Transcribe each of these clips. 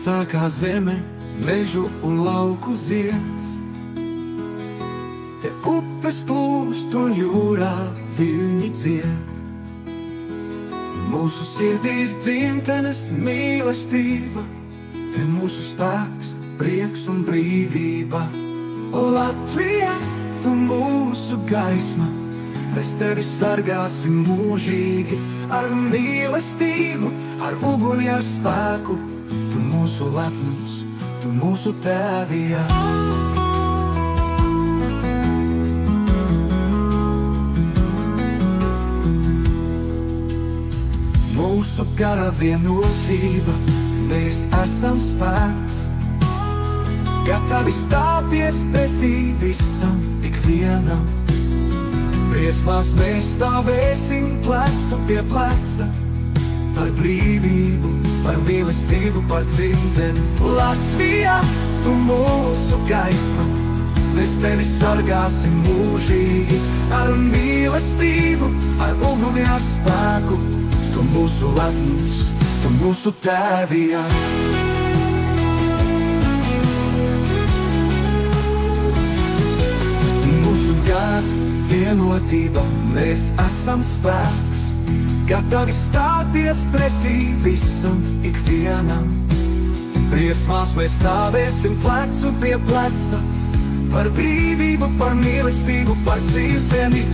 Augstā kā zeme, mežu un lauku zieds. Te upes plūst un jūrā viļņi dzied. Mūsu sirdīs dzimtenes mīlestība, te mūsu spēks, prieks un brīvība. O Latvija, tu mūsu gaisma, mēs tevi sargāsim mūžīgi. Ar mīlestību, ar uguni, ar spēku, tu mūsu lepnums, tu mūsu tēvija. Mūsu gara vienotība, mēs esam spēks, gatavi stāties pretī visam, ikvienam. Briesmās mēs stāvēsim plecu pie pleca, par brīvību, par mīlestību, par dzimteni. Latvija, tu mūsu gaisma, mēs tevi sargāsim mūžīgi. Ar mīlestību, ar uguni, ar spēku, tu mūsu lepnums, tu mūsu tēvija. Mūsu gara vienotība, mēs esam spēks, gatavi stāties pretī visam, ikvienam. Briesmās mēs stāvēsim plecu pie pleca, par brīvību, par mīlestību, par dzimteni.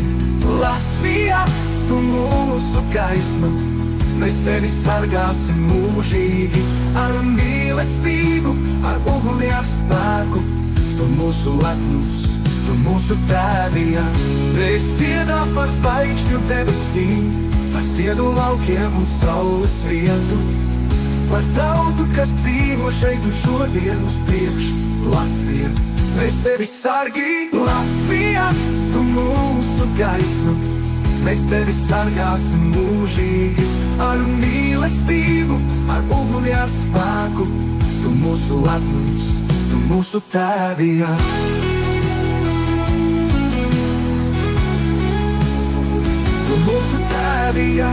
Latvija, tu mūsu gaisma, mēs tevi sargāsim mūžīgi. Ar mīlestību, ar uguni, ar spēku, tu mūsu lepnums, tu mūsu tēvija. Mēs dziedā par zvaigžņu debesīm, par ziedu laukiem un saules vietu, par tautu, kas dzīvo šeit un šodien uz priekšu. Latvija, mēs tevi sargī. Latvija, tu mūsu gaisma, mēs tevi sargāsim mūžīgi. Ar mīlestību, ar uguni, ar spēku, tu mūsu lepnums, tu mūsu tēvija. Tu mūsu tēvija.